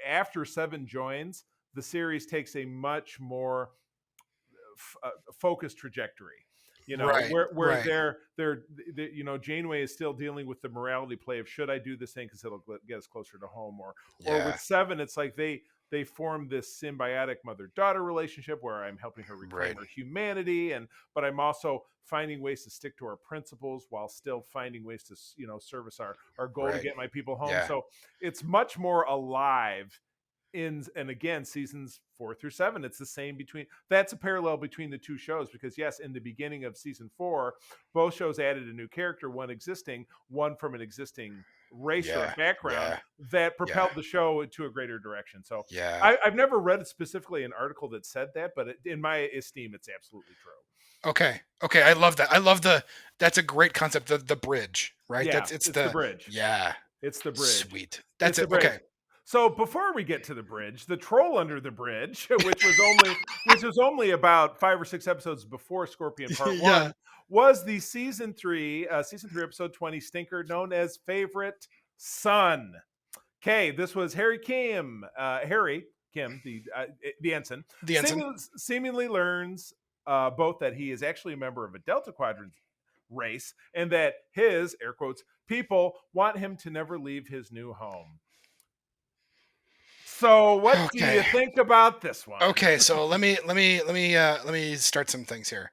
after 7 joins, the series takes a much more focused trajectory, where they're Janeway is still dealing with the morality play of should I do this thing because it'll get us closer to home, or with 7 it's like they form this symbiotic mother-daughter relationship where I'm helping her reclaim her humanity, but I'm also finding ways to stick to our principles while still finding ways to service our goal to get my people home. So it's much more alive. And again, seasons 4 through 7, it's the same that's a parallel between the 2 shows, because yes, in the beginning of season 4, both shows added a new character, one from an existing race or background that propelled the show into a greater direction. So I've never read specifically an article that said that, but in my esteem, it's absolutely true. Okay. I love that. That's a great concept. The bridge, right? Yeah, it's the bridge. Yeah. It's the bridge. Sweet. That's it. Okay. So before we get to the bridge, the troll under the bridge, which was only about 5 or 6 episodes before Scorpion Part 1, was the season 3 episode 20 stinker known as Favorite Son. Okay, this was Harry Kim, the ensign. The ensign seemingly learns both that he is actually a member of a Delta Quadrant race and that his, air quotes, people want him to never leave his new home. So what do you think about this one? Okay, so let me start some things here.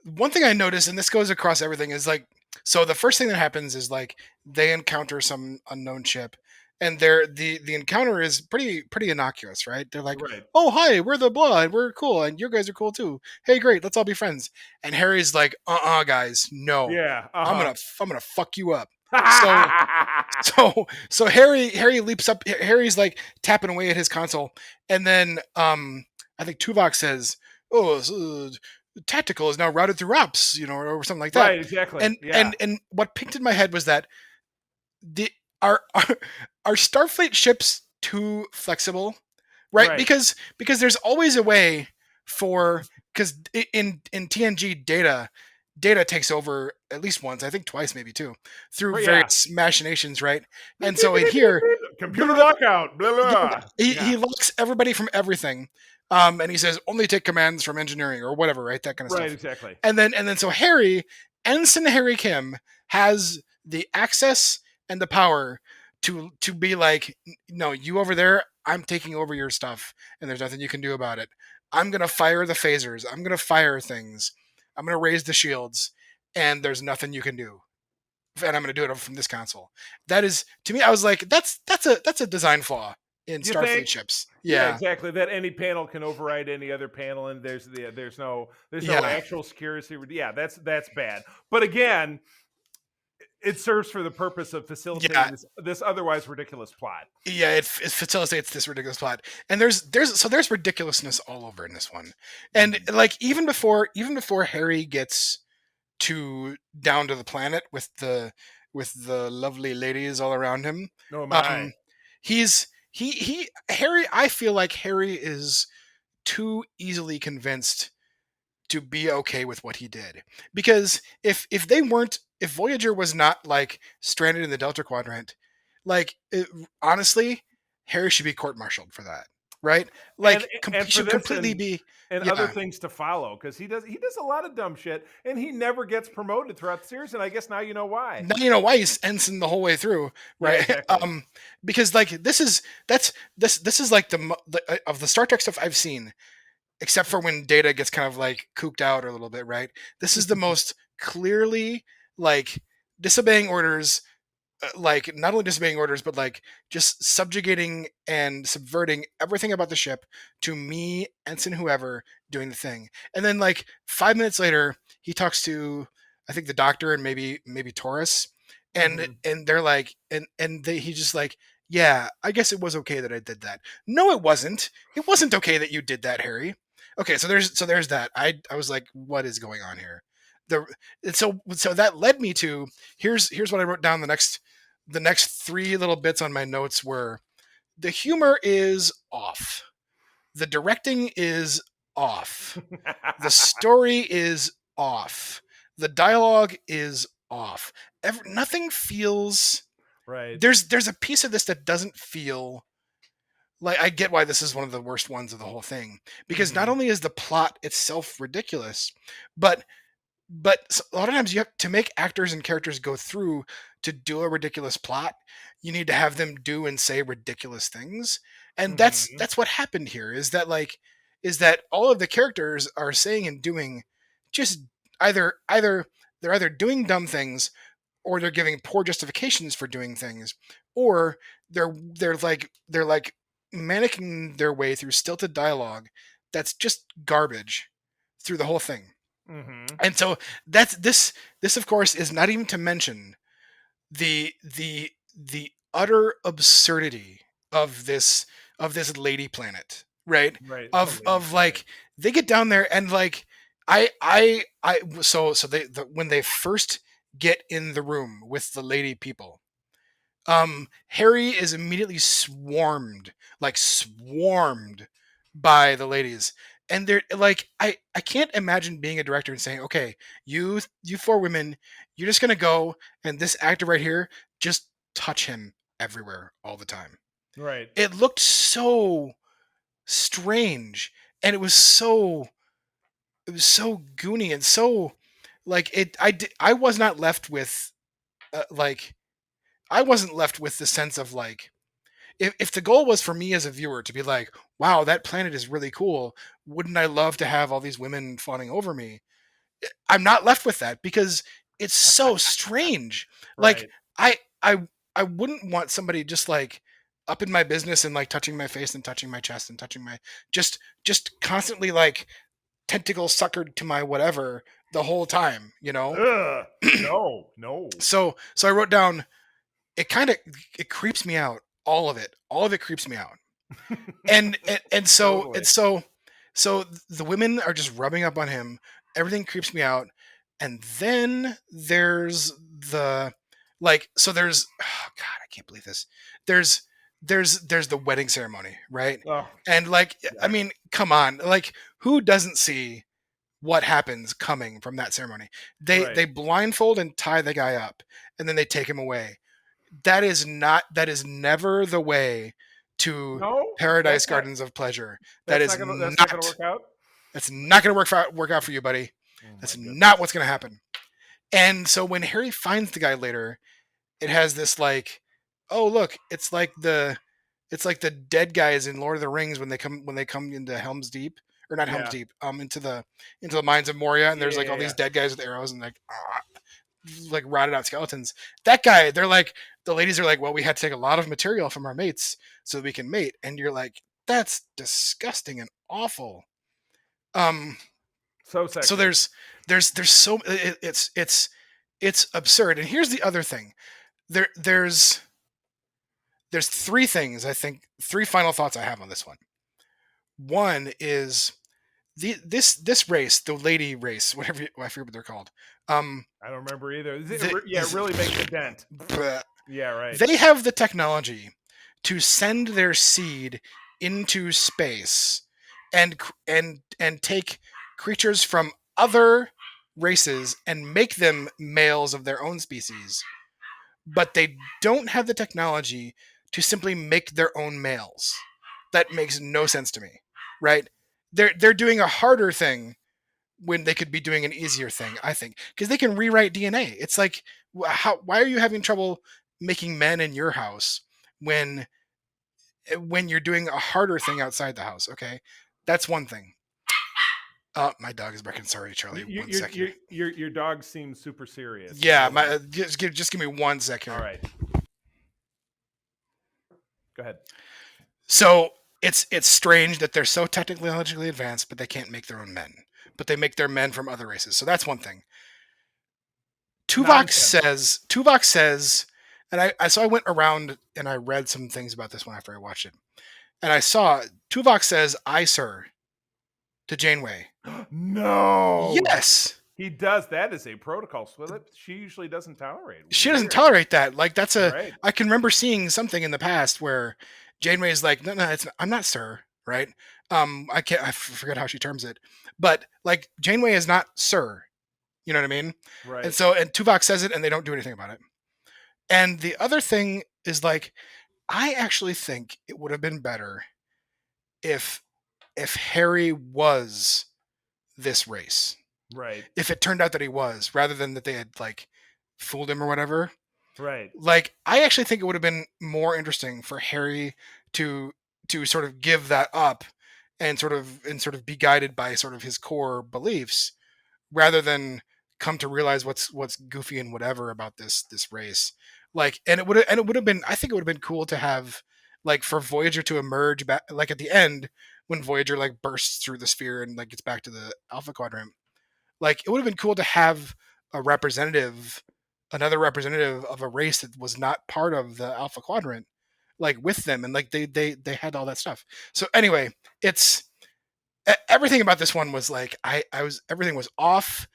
One thing I noticed, and this goes across everything, is like, so the first thing that happens is like they encounter some unknown ship, and the encounter is pretty innocuous, right? They're like, "Oh, hi, we're the blah, and we're cool, and you guys are cool too. Hey, great, let's all be friends." And Harry's like, guys, no, I'm gonna fuck you up. So Harry leaps up. Harry's like tapping away at his console, and then I think Tuvok says, "Oh, tactical is now routed through ops," or something like that. Right, exactly. And Yeah. and what picked in my head was that the are Starfleet ships too flexible, right? Right. Because there's always a way for because in TNG data takes over at least once, I think twice, maybe two, through Right, yeah. various machinations, right? And so in here, Computer lockout. Blah, yeah, blah. he locks everybody from everything, and he says only take commands from engineering or whatever, right? That kind of Right, stuff. exactly. And then so Ensign Harry Kim has the access and the power to be like, no, you over there, I'm taking over your stuff, and there's nothing you can do about it. I'm gonna fire the phasers. I'm gonna fire things. I'm gonna raise the shields, and there's nothing you can do. And I'm gonna do it from this console. That is, to me, I was like, that's a design flaw in You Starfleet think? ships. Yeah, Yeah, exactly. That any panel can override any other panel, and there's no yeah, actual security. Yeah, that's bad. But again, it serves for the purpose of facilitating yeah. this otherwise ridiculous plot. Yeah, it facilitates this ridiculous plot, and there's ridiculousness all over in this one, and like even before Harry gets to down to the planet with the lovely ladies all around him, Oh my. um, he Harry. I feel like Harry is too easily convinced to be okay with what he did, because if Voyager was not like stranded in the Delta Quadrant, like honestly, Harry should be court-martialed for that, right? and Like and he for should this completely be, and other yeah, things to follow, because he does a lot of dumb shit, and he never gets promoted throughout the series, and I guess now you know why. now you know why he's ensign the whole way through, Yeah, right? exactly. Because like this is like the of the Star Trek stuff I've seen, except for when Data gets kind of like cooped out a little bit, right? This is the most clearly like disobeying orders, like not only disobeying orders, but like just subjugating and subverting everything about the ship to me, ensign whoever, doing the thing. And then like 5 minutes later, he talks to, I think, the doctor and maybe Taurus, and Mhm. and they're like, he's just like, yeah, I guess it was okay that I did that. No, it wasn't. It wasn't okay that you did that, Harry. Okay, so there's that. I was like, what is going on here? The so that led me to, here's what I wrote down. The next three little bits on my notes were: the humor is off, the directing is off, the story is off, the dialogue is off. Nothing feels, Right. there's a piece of this that doesn't feel like, I get why this is one of the worst ones of the whole thing, because not Mhm. only is the plot itself ridiculous, but a lot of times you have to make actors and characters go through to do a ridiculous plot. You need to have them do and say ridiculous things, and that's Mhm. that's what happened here. Is that all of the characters are saying and doing just either they're either doing dumb things, or they're giving poor justifications for doing things, or they're like mannequin their way through stilted dialogue that's just garbage through the whole thing. Mhm. And so that's this of course is not even to mention the utter absurdity of this lady planet, right? Right. The lady Of planet. like, they get down there and like, I so when they first get in the room with the lady people, Harry is immediately swarmed by the ladies, and they're like, I can't imagine being a director and saying, okay, you four women, you're just gonna go, and this actor right here, just touch him everywhere all the time. Right. It looked so strange, and it was so goony, and so like I was not left with, like, I wasn't left with the sense of like, if the goal was for me as a viewer to be like, wow, that planet is really cool, wouldn't I love to have all these women fawning over me? I'm not left with that, because it's so strange. Like, Right. I I wouldn't want somebody just like up in my business and like touching my face and touching my chest and touching my, just constantly like tentacle suckered to my whatever the whole time. Ugh. No. No. So I wrote down, it creeps me out. All of it creeps me out. And so and Totally. so So the women are just rubbing up on him. Everything creeps me out. And then there's the there's oh God, I can't believe this. There's there's the wedding ceremony, right? Oh, And I yeah. mean, come on, who doesn't see what happens coming from that ceremony? Right. They blindfold and tie the guy up, and then they take him away. That is never the way to No, Paradise Gardens of Pleasure. That is that's not gonna not work out. that's not going to work out for you, buddy. Oh my That's not goodness. what's going to happen. And so when Harry finds the guy later, it has this oh look, it's like the dead guys in Lord of the Rings when they come into Helm's Deep, or not Helm's Yeah. Deep, into the mines of Moria, and there's all Yeah. these dead guys with arrows and rotted out skeletons. That guy, the ladies are like, well, we had to take a lot of material from our mates so that we can mate, and you're like, that's disgusting and awful. So So sexist. there's so it's absurd. And here's the other thing. There's three things, I think, three final thoughts I have on this one. One is this race, the lady race, whatever I forget what they're called. I don't remember either. It really makes a dent. Yeah, right. They have the technology to send their seed into space and take creatures from other races and make them males of their own species, but they don't have the technology to simply make their own males. That makes no sense to me, right? They're doing a harder thing when they could be doing an easier thing, I think, because they can rewrite DNA. It's like, why are you having trouble making men in your house when you're doing a harder thing outside the house? Okay, that's one thing. My dog is barking. Sorry, Charlie. One sec here. Your dog seems super serious. Yeah, Hold on. just give me 1 sec here. All right. Go ahead. So it's strange that they're so technologically advanced, but they can't make their own men. But they make their men from other races. So that's one thing. Tuvok says, and I went around and I read some things about this one after I watched it, and I saw Tuvok says, "I, sir," to Janeway. No. Yes. He does. That is a protocol slip. She usually doesn't tolerate. She doesn't Weird. tolerate that. That's Right. I can remember seeing something in the past where Janeway is like, no, I'm not, sir. Right. I forget how she terms it, but Janeway is not sir. You know what I mean? Right. And Tuvok says it and they don't do anything about it. And the other thing is I actually think it would have been better if Harry was this race. Right. If it turned out that he was, rather than that they had fooled him or whatever. Right. I actually think it would have been more interesting for Harry to sort of give that up and sort of be guided by sort of his core beliefs, rather than come to realize what's goofy and whatever about this race. And it would have been, I think it would have been cool to have for Voyager to emerge back at the end when Voyager bursts through the sphere and gets back to the Alpha Quadrant. It would have been cool to have another representative of a race that was not part of the Alpha Quadrant, with them, and they had all that stuff. So anyway, it's everything about this one was everything was off.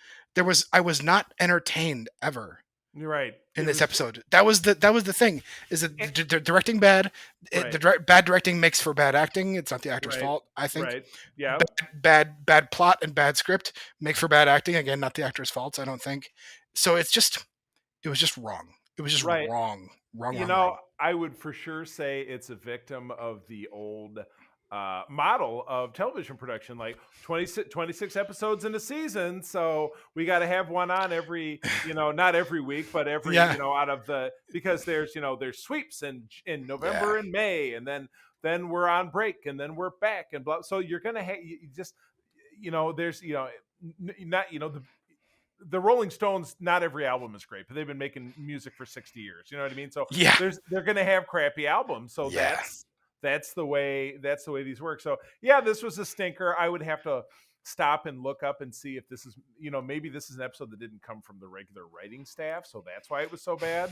I was not entertained ever. You're right. In this episode, that was the thing. Is that directing bad? Right. Bad directing makes for bad acting. It's not the actor's fault, I think. Right. Yeah. Bad plot and bad script make for bad acting. Again, not the actor's fault, I don't think. So it was just wrong. It was just Right. wrong. Wrong. I would for sure say it's a victim of the old model of television production, 26 episodes in a season, so we got to have one on every, not every week, but every out of the, because there's sweeps in November and May, and then we're on break, and then we're back, and blah. So you're gonna have there's not the Rolling Stones, not every album is great, but they've been making music for 60 years. You know what I mean? So they're going to have crappy albums. So that's the way these work. So yeah, this was a stinker. I would have to stop and look up and see if this is, maybe this is an episode that didn't come from the regular writing staff. So that's why it was so bad.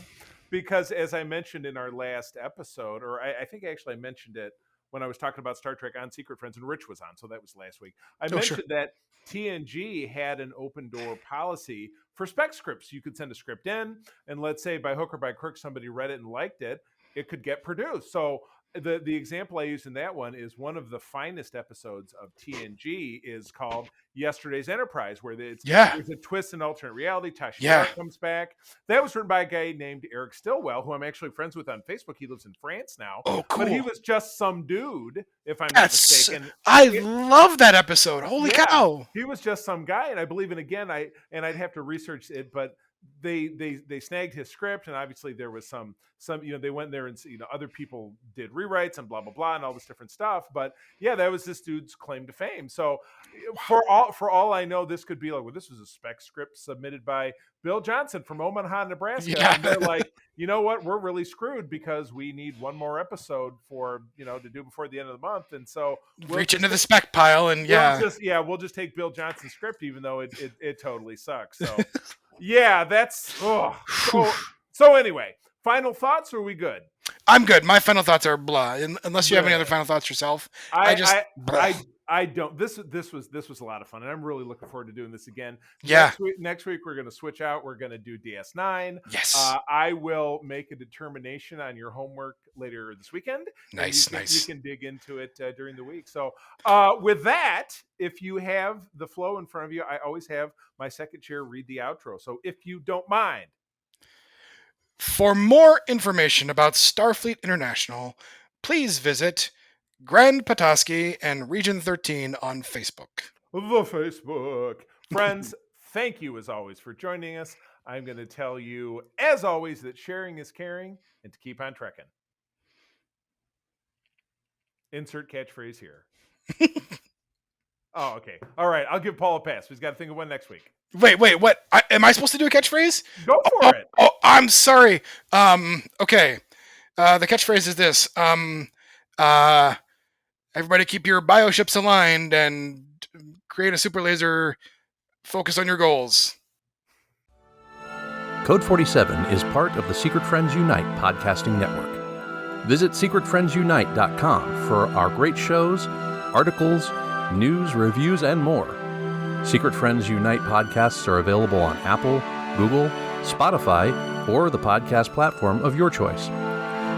Because as I mentioned in our last episode, or I think actually I mentioned it when I was talking about Star Trek on Secret Friends, and Rich was on, so that was last week. I Oh, mentioned sure. that TNG had an open door policy for spec scripts. You could send a script in, and let's say by hook or by crook somebody read it and liked it, it could get produced. So the example I used in that one is one of the finest episodes of TNG is called Yesterday's Enterprise, where there's a twist in alternate reality. Tasha Yar comes back. That was written by a guy named Eric Stillwell, who I'm actually friends with on Facebook. He lives in France now. Oh, cool. But he was just some dude, if I'm not mistaken. I love that episode. Holy cow. He was just some guy, and I believe, and again, I'd have to research it, but they snagged his script, and obviously there was some they went there and other people did rewrites and blah blah blah and all this different stuff. But yeah, that was this dude's claim to fame. So for all I know, this could be like, well, this was a spec script submitted by Bill Johnson from Omaha, Nebraska. Yeah. And they're like, you know what, we're really screwed because we need one more episode for to do before the end of the month, and so we'll reach into the spec pile and we'll just take Bill Johnson's script, even though it totally sucks. So yeah, that's so anyway, final thoughts, or are we good? I'm good. My final thoughts are blah. Unless you have any other final thoughts yourself. I don't. This was a lot of fun, and I'm really looking forward to doing this again. Yeah. Next week we're going to switch out. We're going to do DS9. Yes. I will make a determination on your homework later this weekend. Nice. You can dig into it during the week. So with that, if you have the flow in front of you, I always have my second chair read the outro. So if you don't mind. For more information about Starfleet International, please visit Grand Petoskey and Region 13 on Facebook. The Facebook. Friends, thank you as always for joining us. I'm going to tell you, as always, that sharing is caring and to keep on trekking. Insert catchphrase here. Oh, okay. All right. I'll give Paul a pass. He's got to think of one next week. Wait, what? Am I supposed to do a catchphrase? Go for it. Oh, I'm sorry. Okay. The catchphrase is this. Everybody keep your bioships aligned and create a super laser. Focus on your goals. Code 47 is part of the Secret Friends Unite podcasting network. Visit secretfriendsunite.com for our great shows, articles, news, reviews, and more. Secret Friends Unite podcasts are available on Apple, Google, Spotify, or the podcast platform of your choice.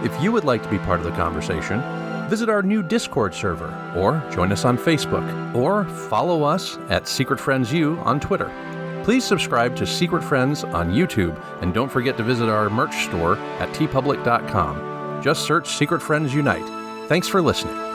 If you would like to be part of the conversation, visit our new Discord server, or join us on Facebook, or follow us at Secret Friends U on Twitter. Please subscribe to Secret Friends on YouTube, and don't forget to visit our merch store at tpublic.com. Just search Secret Friends Unite. Thanks for listening.